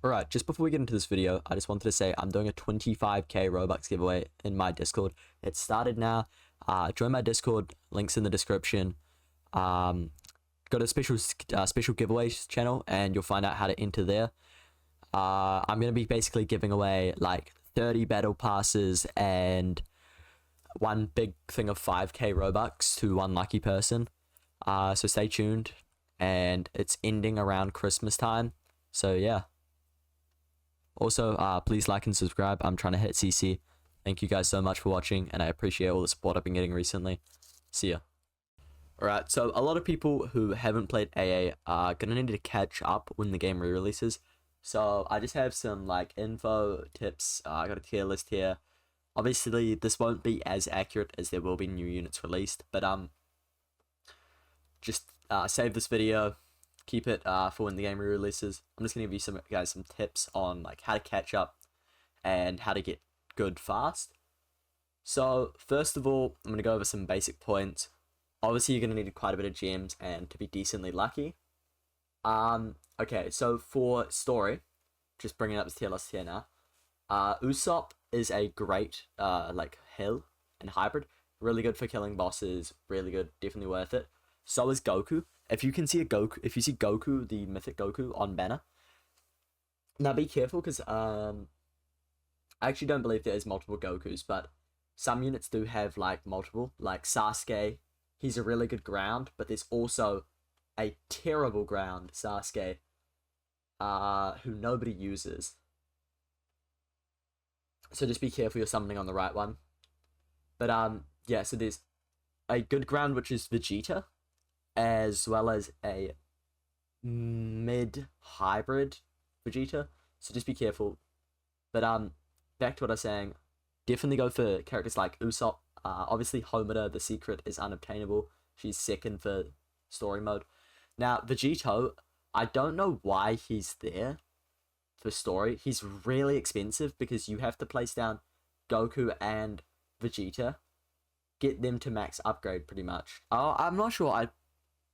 Alright, just before we get into this video, I just wanted to say I'm doing a 25k Robux giveaway in my Discord. It started now. Join my Discord, links in the description. Go to special giveaways channel and you'll find out how to enter there. I'm going to be basically giving away like 30 battle passes and one big thing of 5k Robux to one lucky person. So stay tuned, and it's ending around Christmas time. So yeah. Also, please like and subscribe. I'm trying to hit CC. Thank you guys so much for watching, and I appreciate all the support I've been getting recently. See ya. Alright, so a lot of people who haven't played AA are gonna need to catch up when the game re-releases. So I just have some like info, tips. I got a tier list here. Obviously, this won't be as accurate as there will be new units released, but just save this video. Keep it for when the game re-releases. I'm just gonna give you some tips on like how to catch up and how to get good fast. So first of all, I'm gonna go over some basic points. Obviously, you're gonna need quite a bit of gems and to be decently lucky. Okay, so for story, just bringing up this tier list here now. Usopp is a great like hill and hybrid. Really good for killing bosses. Really good, definitely worth it. So is Goku. If you see Goku, the mythic Goku on banner, now be careful because I actually don't believe there is multiple Gokus, but some units do have like multiple. Like Sasuke, he's a really good ground, but there's also a terrible ground Sasuke, who nobody uses. So just be careful you're summoning on the right one. But yeah, so there's a good ground which is Vegeta, as well as a mid hybrid Vegeta. So just be careful. But back to what I was saying. Definitely go for characters like Usopp. Obviously Homura, the secret, is unobtainable. She's second for story mode. Now Vegito, I don't know why he's there for story. He's really expensive because you have to place down Goku and Vegeta, get them to max upgrade pretty much. I'm not sure. I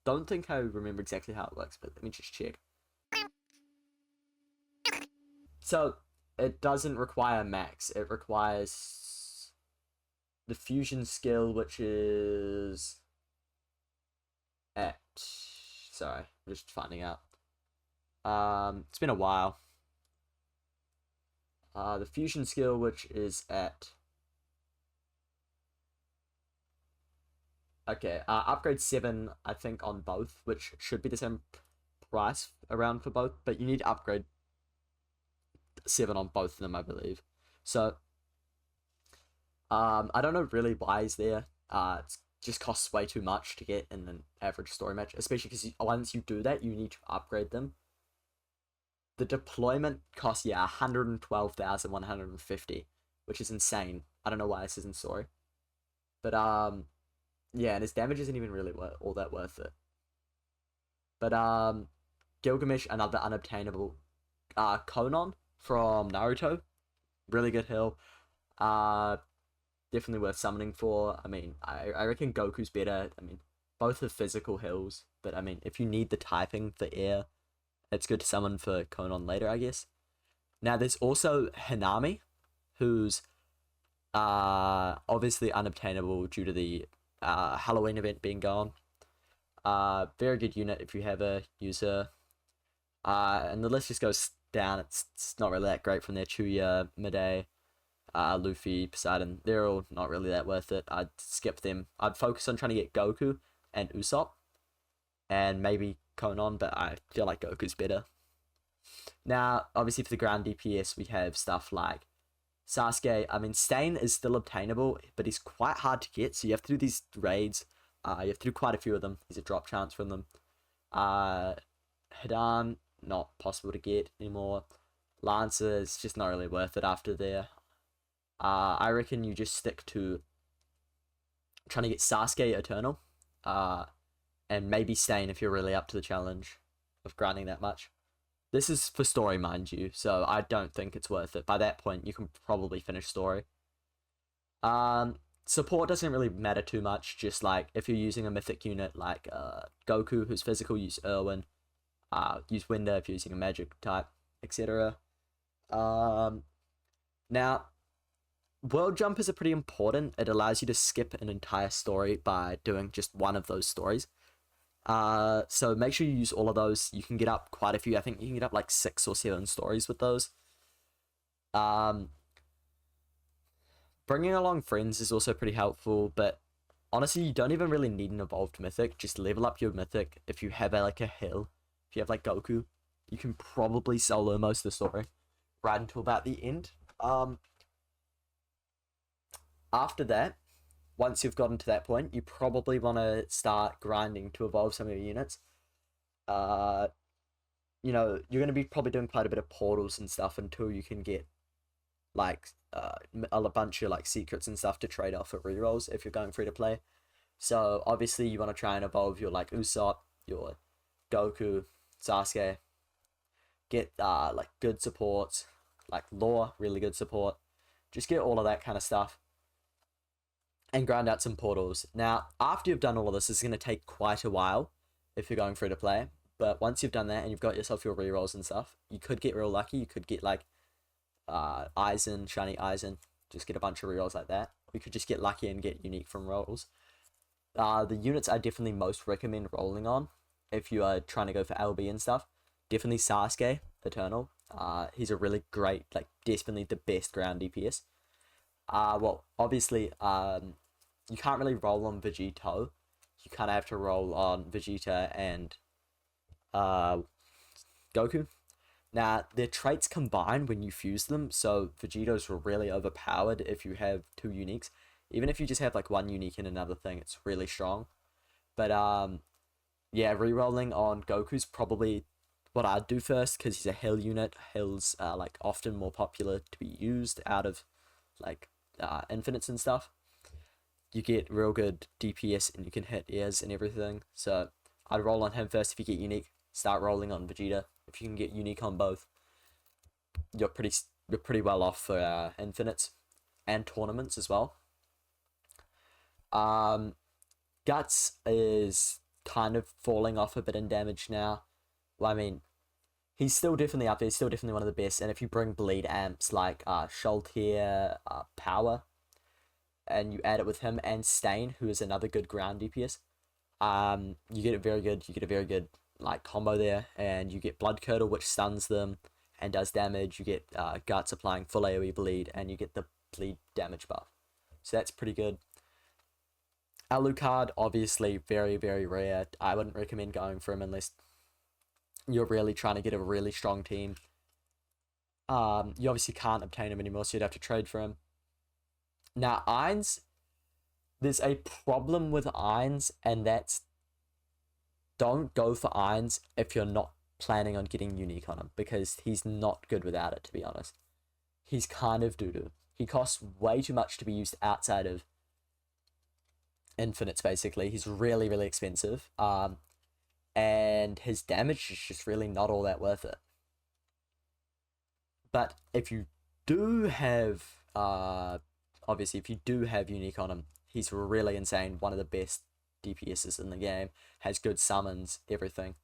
don't think I remember exactly how it works, but let me just check. So it doesn't require max. It requires the fusion skill, which is at, sorry, I'm just finding out. It's been a while. The fusion skill, which is at, okay, upgrade 7, I think, on both, which should be the same price around for both, but you need to upgrade 7 on both of them, I believe. So, I don't know really why he's there. It just costs way too much to get in an average story match, especially because once you do that, you need to upgrade them. The deployment costs, yeah, 112,150, which is insane. I don't know why this isn't story. But, yeah, and his damage isn't even really all that worth it. But, Gilgamesh, another unobtainable. Konan from Naruto, really good hill. Definitely worth summoning for. I mean, I reckon Goku's better. I mean, both are physical hills, but I mean, if you need the typing for air, it's good to summon for Konan later, I guess. Now, there's also Hanami, who's obviously unobtainable due to the Halloween event being gone. Very good unit if you have a user. And the list just goes down. It's not really that great from there. Chuya, Midday, Luffy, Poseidon. They're all not really that worth it. I'd skip them. I'd focus on trying to get Goku and Usopp, and maybe Konan, but I feel like Goku's better. Now, obviously for the ground DPS, we have stuff like Sasuke. I mean, Stain is still obtainable, but he's quite hard to get, so you have to do these raids. You have to do quite a few of them. There's a drop chance from them. Hidan, not possible to get anymore. Lancer is just not really worth it after there. I reckon you just stick to trying to get Sasuke Eternal. And maybe Stain if you're really up to the challenge of grinding that much. This is for story, mind you, so I don't think it's worth it. By that point, you can probably finish story. Support doesn't really matter too much, just like if you're using a mythic unit like Goku, who's physical, use Erwin. Use Winda if you're using a magic type. etc. Um, Now, world jumpers are pretty important. It allows you to skip an entire story by doing just one of those stories. So make sure you use all of those. You can get up quite a few. I think you can get up like 6 or 7 stories with those. Um, Bringing along friends is also pretty helpful, but honestly, you don't even really need an evolved mythic. Just level up your mythic. If you have like a hill, if you have like Goku, you can probably solo most of the story right until about the end. After that, once you've gotten to that point, you probably want to start grinding to evolve some of your units. Uh, you're going to be probably doing quite a bit of portals and stuff until you can get like a bunch of like secrets and stuff to trade off for rerolls if you're going free to play. So obviously you want to try and evolve your like Usopp, your Goku, Sasuke. Get like good support, like Law, really good support. Just get all of that kind of stuff and grind out some portals. Now, after you've done all of this, it's going to take quite a while if you're going free to play. But once you've done that and you've got yourself your rerolls and stuff, you could get real lucky. You could get like Aizen, Shiny Aizen, just get a bunch of rerolls like that. We could just get lucky and get unique from rolls. The units I definitely most recommend rolling on if you are trying to go for LB and stuff. Definitely Sasuke Eternal. He's a really great, like definitely the best ground DPS. Well, obviously, you can't really roll on Vegito. You kind of have to roll on Vegeta and Goku. Now, their traits combine when you fuse them, so Vegito's really overpowered if you have 2 uniques. Even if you just have like 1 unique in another thing, it's really strong. But yeah, rerolling on Goku's probably what I'd do first because he's a Hill unit. Hills are like often more popular to be used out of like infinites and stuff. You get real good DPS and you can hit ears and everything. So I'd roll on him first if you get unique. Start rolling on Vegeta. If you can get unique on both, you're pretty well off for infinites and tournaments as well. Guts is kind of falling off a bit in damage now. Well, I mean, he's still definitely up there. He's still definitely one of the best. And if you bring bleed amps like Sholtier, Power, and you add it with him and Stain, who is another good ground DPS, you get a very good like combo there, and you get Blood Curdle, which stuns them and does damage. You get Guts applying full AoE bleed, and you get the bleed damage buff. So that's pretty good. Alucard, obviously very, very rare. I wouldn't recommend going for him unless you're really trying to get a really strong team. You obviously can't obtain him anymore, so you'd have to trade for him. Now, Ainz, there's a problem with Ainz, and that's don't go for Ainz if you're not planning on getting unique on him, because he's not good without it, to be honest. He's kind of doo-doo. He costs way too much to be used outside of infinites, basically. He's really, really expensive. And his damage is just really not all that worth it. But if you do have, obviously, if you do have unique on him, he's really insane. One of the best DPSs in the game. Has good summons, everything.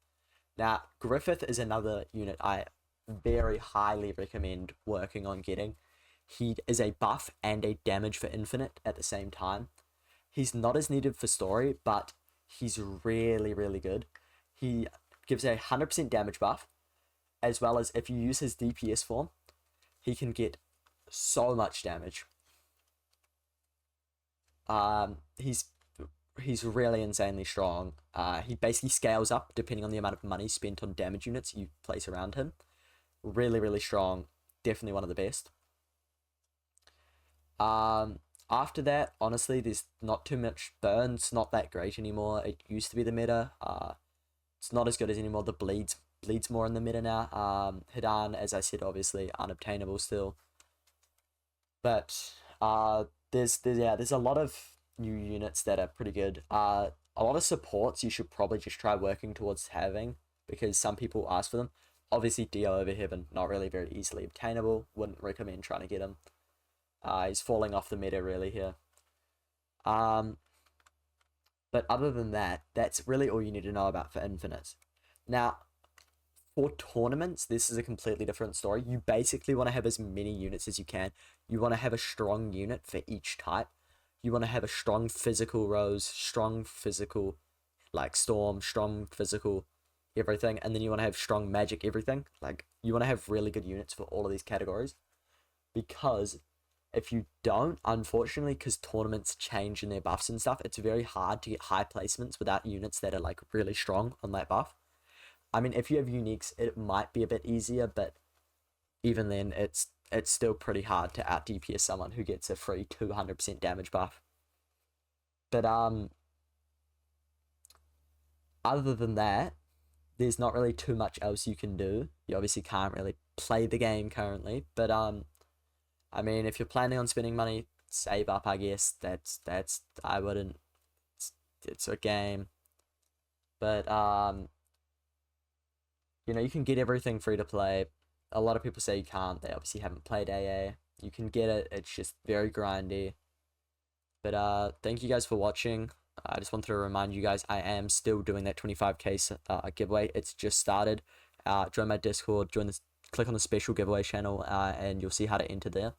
Now, Griffith is another unit I very highly recommend working on getting. He is a buff and a damage for infinite at the same time. He's not as needed for story, but he's really, really good. He gives a 100% damage buff, as well as if you use his DPS form, he can get so much damage. He's really insanely strong. He basically scales up depending on the amount of money spent on damage units you place around him. Really, really strong. Definitely one of the best. After that, honestly, there's not too much. Burn's not that great anymore. It used to be the meta. It's not as good as anymore. The bleeds more in the meta now. Hidan, as I said, obviously unobtainable still. But there's a lot of new units that are pretty good. A lot of supports you should probably just try working towards having, because some people ask for them. Obviously, Dio over Heaven, not really very easily obtainable. Wouldn't recommend trying to get him. He's falling off the meta really here. But other than that, that's really all you need to know about for Infinite. Now, For tournaments, this is a completely different story. You basically want to have as many units as you can. You want to have a strong unit for each type. You want to have a strong physical Rose, strong physical like Storm, strong physical everything, and then you want to have strong magic everything. Like, you want to have really good units for all of these categories, because if you don't, unfortunately, because tournaments change in their buffs and stuff, it's very hard to get high placements without units that are like really strong on that buff. I mean, if you have uniques, it might be a bit easier, but even then, it's still pretty hard to out DPS someone who gets a free 200% damage buff. But other than that, there's not really too much else you can do. You obviously can't really play the game currently, but I mean, if you're planning on spending money, save up, I guess. That's I wouldn't. It's a game, but you know, you can get everything free to play. A lot of people say you can't. They obviously haven't played AA. You can get it. It's just very grindy. But thank you guys for watching. I just wanted to remind you guys, I am still doing that 25k giveaway. It's just started. Join my Discord. Click on the special giveaway channel, and you'll see how to enter there.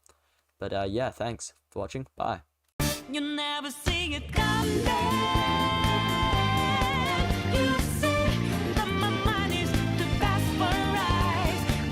But yeah, thanks for watching. Bye. You never see it come down.